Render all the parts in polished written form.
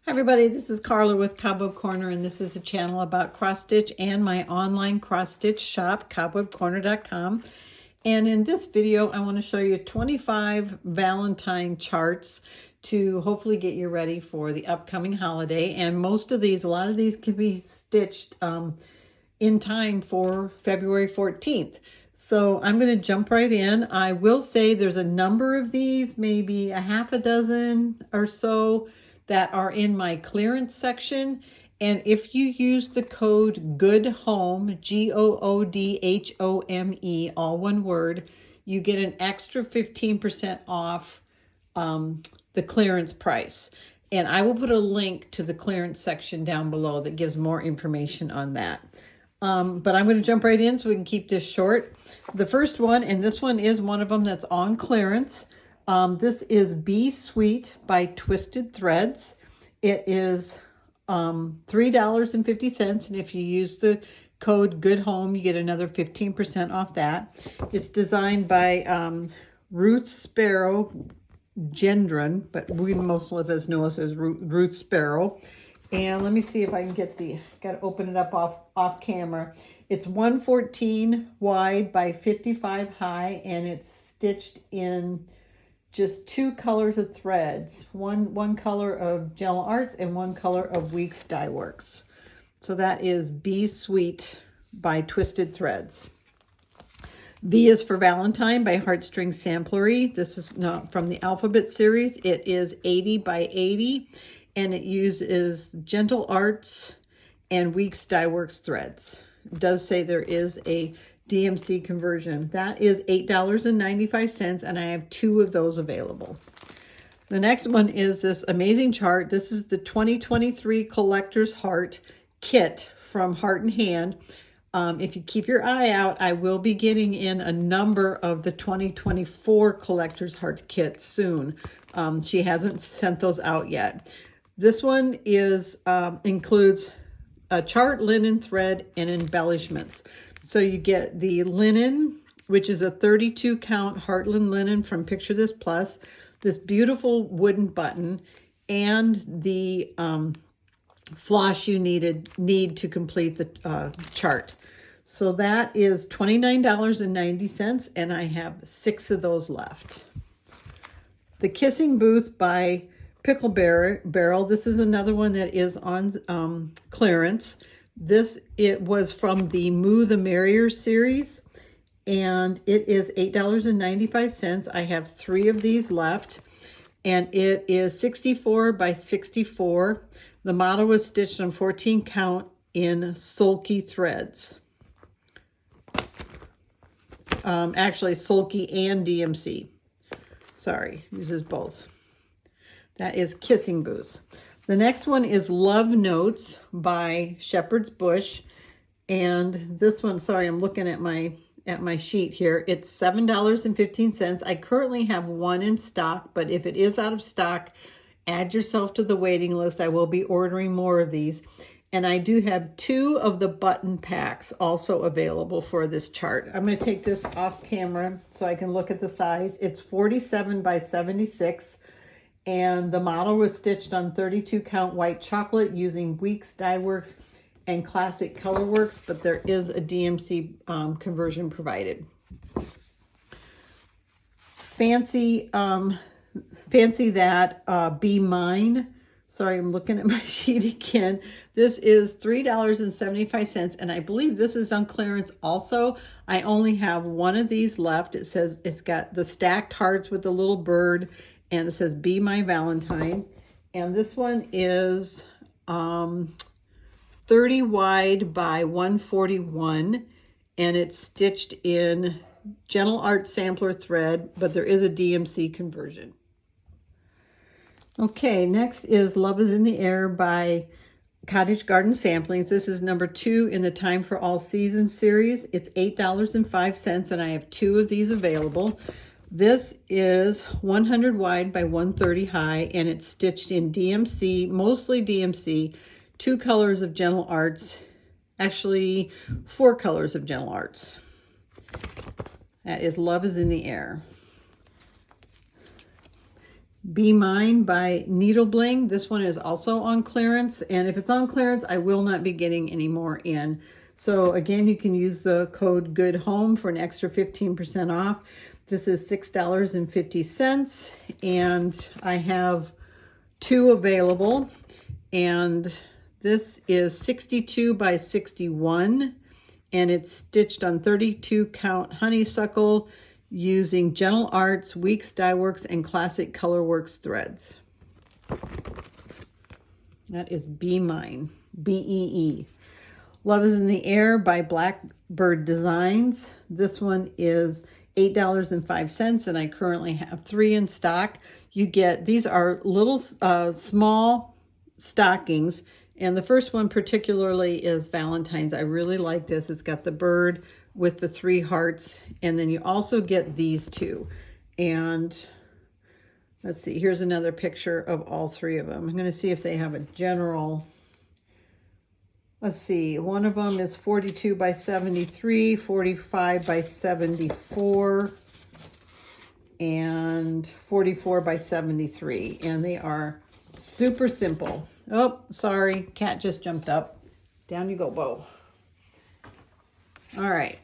Hi everybody, this is Carla with Cobweb Corner, and this is a channel about cross stitch and my online cross stitch shop, cobwebcorner.com. And in this video, I want to show you 25 Valentine charts to hopefully get you ready for the upcoming holiday. And most of these, a lot of these can be stitched in time for February 14th. So I'm going to jump right in. I will say there's a number of these, maybe a half a dozen or so, that are in my clearance section. And if you use the code GOODHOME, GOODHOME, all one word, you get an extra 15% off the clearance price. And I will put a link to the clearance section down below that gives more information on that. But I'm going to jump right in so we can keep this short. The first one, and this one is one of them that's on clearance. This is Be Sweet by Twisted Threads. It is $3.50, and if you use the code GOODHOME, you get another 15% off that. It's designed by Ruth Sparrow Gendron, but we most of us know us as Ruth Sparrow. And let me see if I can get got to open it up off camera. It's 114 wide by 55 high, and it's stitched in just two colors of threads, one color of Gentle Arts and one color of Weeks Dye Works. So that is Be Sweet by Twisted Threads. V is for Valentine by Heartstring Samplery. This is not from the Alphabet series. It is 80 by 80, and it uses Gentle Arts and Weeks Dye Works threads. It does say there is a DMC conversion. That is $8.95, and I have two of those available. The next one is this amazing chart. This is the 2023 Collector's Heart kit from Heart and Hand. If you keep your eye out, I will be getting in a number of the 2024 Collector's Heart kits soon. She hasn't sent those out yet. This one includes a chart, linen, thread, and embellishments. So you get the linen, which is a 32 count Heartland linen from Picture This Plus, this beautiful wooden button, and the floss you need to complete the chart. So that is $29.90, and I have 6 of those left. The Kissing Booth by Pickle Barrel. This is another one that is on clearance. It was from the Moo the Merrier series, and it is $8.95. I have 3 of these left, and it is 64 by 64. The model was stitched on 14 count in sulky threads. Actually, sulky and DMC. Sorry, uses both. That is Kissing Booth. The next one is Love Notes by Shepherd's Bush. And this one, sorry, I'm looking at my sheet here. It's $7.15. I currently have one in stock, but if it is out of stock, add yourself to the waiting list. I will be ordering more of these. And I do have 2 of the button packs also available for this chart. I'm going to take this off camera so I can look at the size. It's 47 by 76. And the model was stitched on 32 count white chocolate using Weeks Dye Works and Classic Color Works, but there is a DMC conversion provided. Fancy that Be Mine. Sorry, I'm looking at my sheet again. This is $3.75, and I believe this is on clearance also. I only have one of these left. It says it's got the stacked hearts with the little bird, and it says Be My Valentine. And this one is 30 wide by 141, and it's stitched in Gentle Art sampler thread, but there is a DMC conversion. Okay, next is Love is in the Air by Cottage Garden Samplings. This is number 2 in the Time for All Seasons series. It's $8.05, and I have 2 of these available. This is 100 wide by 130 high, and it's stitched in DMC, mostly DMC, 2 colors of Gentle Arts, actually 4 colors of Gentle Arts. That is Love is in the Air. Be Mine by Needle Bling. This one is also on clearance, and if it's on clearance, I will not be getting any more in. So again, you can use the code GOODHOME for an extra 15% off. This is $6.50, and I have 2 available, and this is 62 by 61, and it's stitched on 32 count honeysuckle using Gentle Arts, Weeks Dye Works, and Classic Colorworks threads. That is Be Mine, B-E-E. Love is in the Air by Blackbird Designs. This one is $8.05, and I currently have 3 in stock. You get, these are little small stockings, and the first one particularly is Valentine's. I really like this. It's got the bird with the 3 hearts, and then you also get these 2. And let's see, here's another picture of all 3 of them. I'm going to see if they have a general. Let's see, one of them is 42 by 73, 45 by 74, and 44 by 73. And they are super simple. Oh, sorry, cat just jumped up. Down you go, Bo. All right.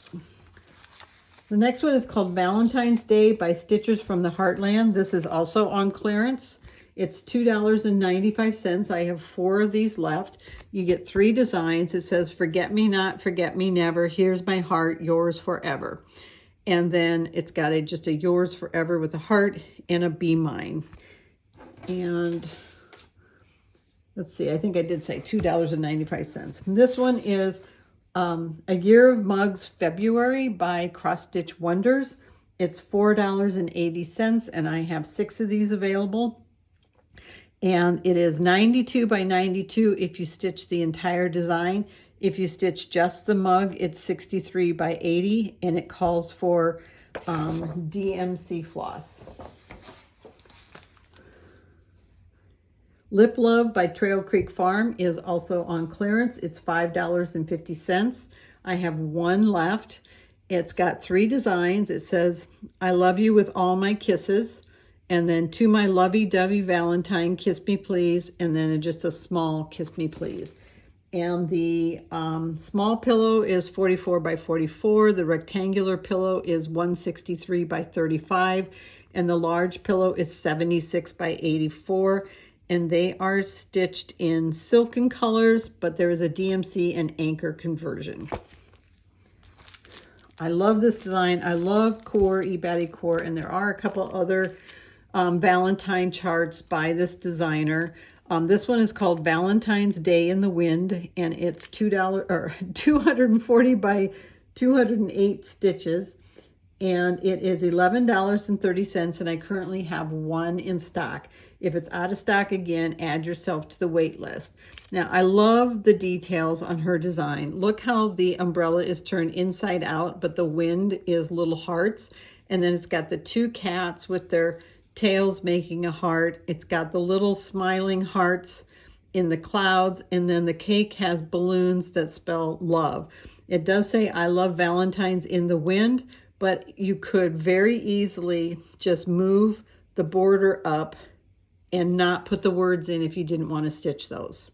The next one is called Valentine's Day by Stitchers from the Heartland. This is also on clearance. It's $2.95. I have 4 of these left. You get 3 designs. It says, forget me not, forget me never. Here's my heart, yours forever. And then it's got just a yours forever with a heart and a Be Mine. And let's see, I think I did say $2.95. This one is A Year of Mugs February by Cross Stitch Wonders. It's $4.80, and I have 6 of these available. And it is 92 by 92 if you stitch the entire design. If you stitch just the mug, it's 63 by 80, and it calls for DMC floss. Lip Love by Trail Creek Farm is also on clearance. It's $5.50. I have 1 left. It's got 3 designs. It says, I love you with all my kisses. And then to my lovey-dovey Valentine, kiss me please. And then just a small kiss me please. And the small pillow is 44 by 44. The rectangular pillow is 163 by 35. And the large pillow is 76 by 84. And they are stitched in silken colors, but there is a DMC and anchor conversion. I love this design. I love Core, eBaddie Core, and there are a couple other Valentine charts by this designer. This one is called Valentine's Day in the Wind, and it's $240 by 208 stitches, and it is $11.30, and I currently have 1 in stock. If it's out of stock again, add yourself to the wait list. Now, I love the details on her design. Look how the umbrella is turned inside out, but the wind is little hearts, and then it's got the 2 cats with their tails making a heart. It's got the little smiling hearts in the clouds, and then the cake has balloons that spell love. It does say I love Valentine's in the wind, but you could very easily just move the border up and not put the words in if you didn't want to stitch those.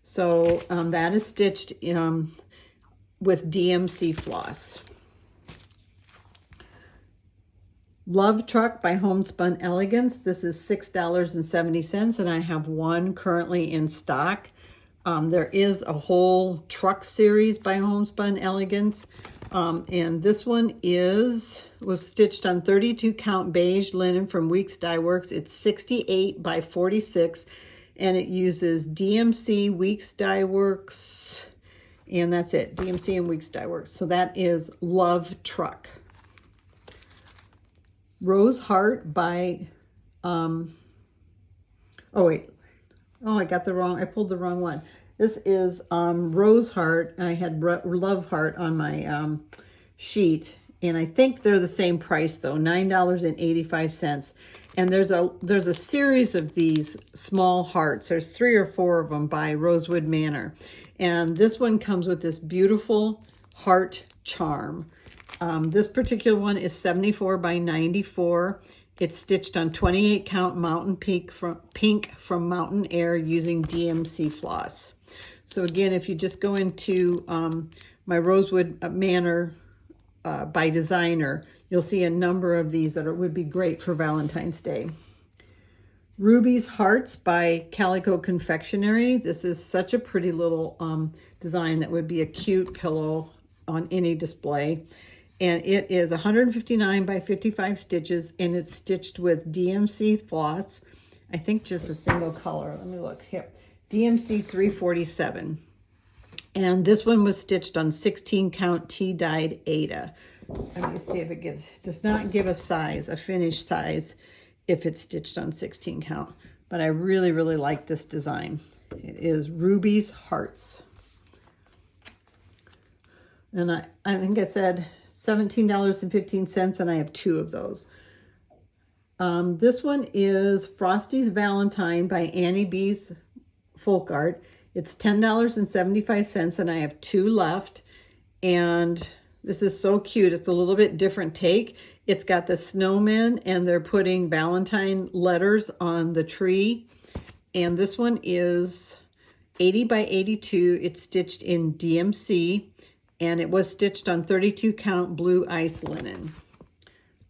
So that is stitched with DMC floss. Love Truck by Homespun Elegance. This is $6.70, and I have 1 currently in stock. There is a whole truck series by Homespun Elegance, and this one was stitched on 32 count beige linen from Weeks Dye Works. It's 68 by 46, and it uses DMC, Weeks Dye Works, and that's it, DMC and Weeks Dye Works. So that is Love Truck. Rose Heart by, I got the wrong, I pulled the wrong one. This is Rose Heart. I had Love Heart on my sheet, and I think they're the same price though, $9.85. And there's a series of these small hearts. There's 3 or 4 of them by Rosewood Manor. And this one comes with this beautiful heart charm. This particular one is 74 by 94, It's stitched on 28 count Mountain Pink from Mountain Air using DMC floss. So again, if you just go into my Rosewood Manor by Designer, you'll see a number of these that would be great for Valentine's Day. Ruby's Hearts by Calico Confectionery. This is such a pretty little design that would be a cute pillow on any display. And it is 159 by 55 stitches, and it's stitched with DMC floss. I think just a single color. Let me look here. DMC 347. And this one was stitched on 16 count T-dyed Ada. Let me see if it does not give a size, a finished size, if it's stitched on 16 count. But I really, really like this design. It is Ruby's Hearts. And I think I said $17.15, and I have 2 of those. This one is Frosty's Valentine by Annie B's Folk Art. It's $10.75, and I have 2 left. And this is so cute. It's a little bit different take. It's got the snowmen, and they're putting Valentine letters on the tree. And this one is 80 by 82. It's stitched in DMC, and it was stitched on 32 count blue ice linen.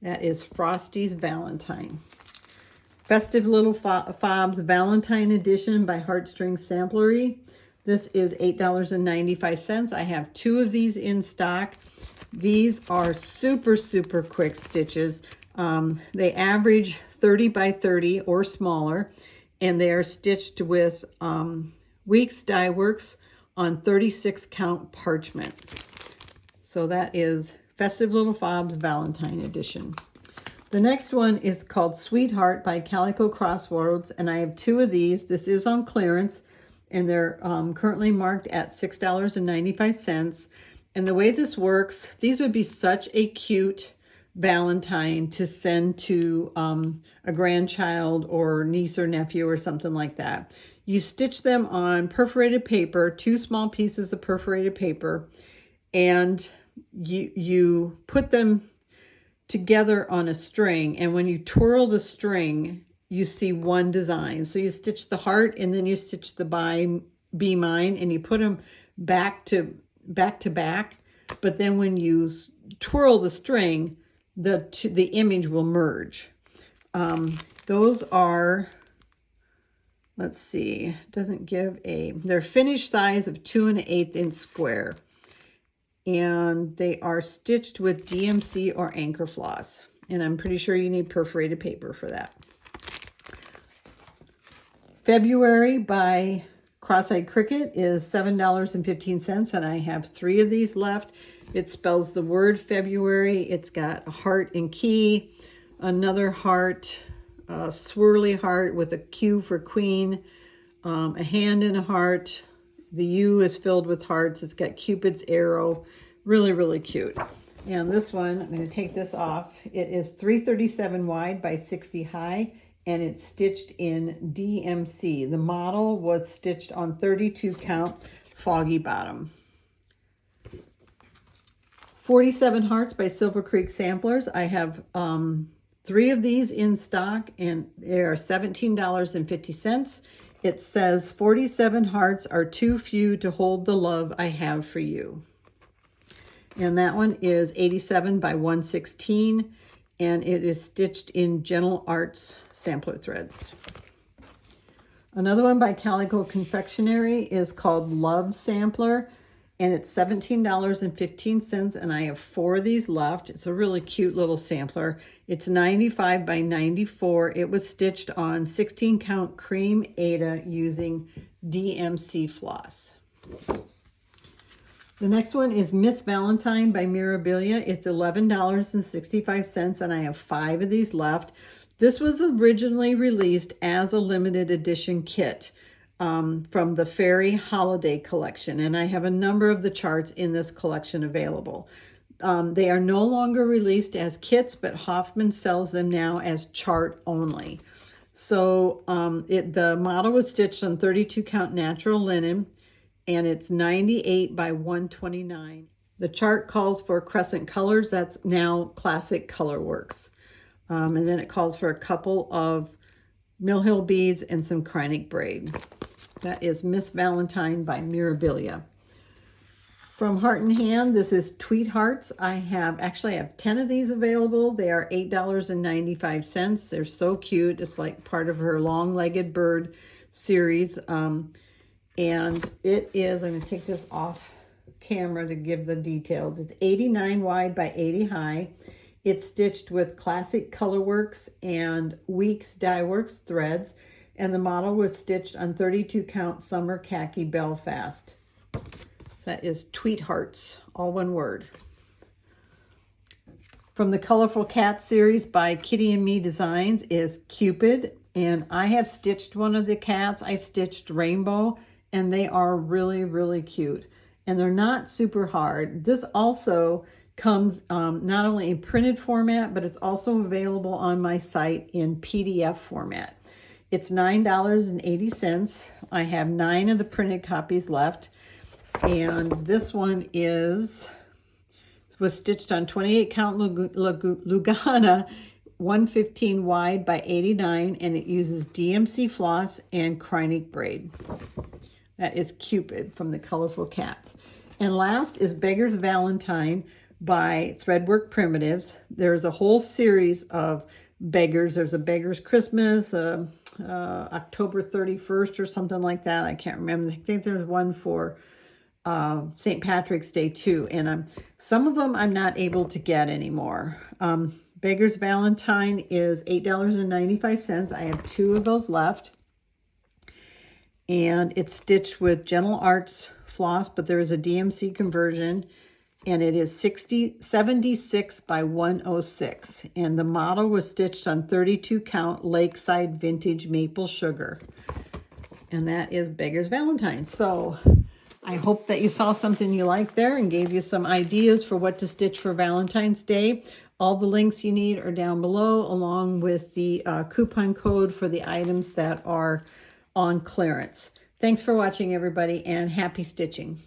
That is Frosty's Valentine. Festive Little Fobs Valentine Edition by Heartstring Samplery. This is $8.95. I have 2 of these in stock. These are super, super quick stitches. They average 30 by 30 or smaller, and they are stitched with Weeks Dye Works on 36 count parchment. So that is Festive Little Fobs Valentine Edition. The next one is called Sweetheart by Calico Crossroads, and I have 2 of these. This is on clearance, and they're currently marked at $6.95. And the way this works, these would be such a cute Valentine to send to a grandchild or niece or nephew or something like that. You stitch them on perforated paper, 2 small pieces of perforated paper, and you put them together on a string, and when you twirl the string, you see one design. So you stitch the heart, and then you stitch the Be Mine, and you put them back to back. But then when you twirl the string, the image will merge. Those are, let's see, doesn't give they're finished size of 2 1/8 inch square. And they are stitched with DMC or anchor floss. And I'm pretty sure you need perforated paper for that. February by Cross-Eyed Cricket is $7.15, and I have 3 of these left. It spells the word February. It's got a heart and key, another heart, a swirly heart with a Q for queen, a hand and a heart. The U is filled with hearts. It's got Cupid's arrow. Really, really cute. And this one, I'm going to take this off. It is 337 wide by 60 high, and it's stitched in DMC. The model was stitched on 32 count Foggy Bottom. 47 Hearts by Silver Creek Samplers. I have 3 of these in stock, and they are $17.50. It says 47 hearts are too few to hold the love I have for you. And that one is 87 by 116, and it is stitched in Gentle Arts sampler threads. Another one by Calico Confectionery is called Love Sampler, and it's $17.15, and I have 4 of these left. It's a really cute little sampler. It's 95 by 94. It was stitched on 16 count cream Ada using DMC floss. The next one is Miss Valentine by Mirabilia. It's $11.65, and I have 5 of these left. This was originally released as a limited edition kit from the Fairy Holiday Collection, and I have a number of the charts in this collection available. They are no longer released as kits, but Hoffman sells them now as chart only. So the model was stitched on 32 count natural linen, and it's 98 by 129. The chart calls for crescent colors. That's now Classic Color Works. And then it calls for a couple of Mill Hill beads and some Kreinik braid. That is Miss Valentine by Mirabilia. From Heart and Hand, this is Tweet Hearts. I have 10 of these available. They are $8.95. They're so cute. It's like part of her long-legged bird series. And it is, I'm going to take this off camera to give the details. It's 89 wide by 80 high. It's stitched with classic Colorworks and Weeks Dye Works threads. And the model was stitched on 32 count summer khaki Belfast. That is Tweet Hearts, all one word. From the Colorful Cat series by Kitty and Me Designs is Cupid. And I have stitched one of the cats. I stitched Rainbow, and they are really, really cute. And they're not super hard. This also comes not only in printed format, but it's also available on my site in PDF format. It's $9.80. I have 9 of the printed copies left. And this one was stitched on 28 count Lugana, 115 wide by 89, and it uses DMC floss and Kreinik braid. That is Cupid from the Colorful Cats. And last is Beggar's Valentine by Threadwork Primitives. There's a whole series of beggars. There's a Beggar's Christmas, October 31st or something like that. I can't remember. I think there's one for St. Patrick's Day too, and some of them I'm not able to get anymore. Beggar's Valentine is $8.95. I have 2 of those left, and it's stitched with Gentle Arts floss, but there is a DMC conversion, and it is 76 by 106, and the model was stitched on 32 count Lakeside Vintage Maple Sugar, and that is Beggar's Valentine. So I hope that you saw something you liked there and gave you some ideas for what to stitch for Valentine's Day. All the links you need are down below, along with the coupon code for the items that are on clearance. Thanks for watching, everybody, and happy stitching.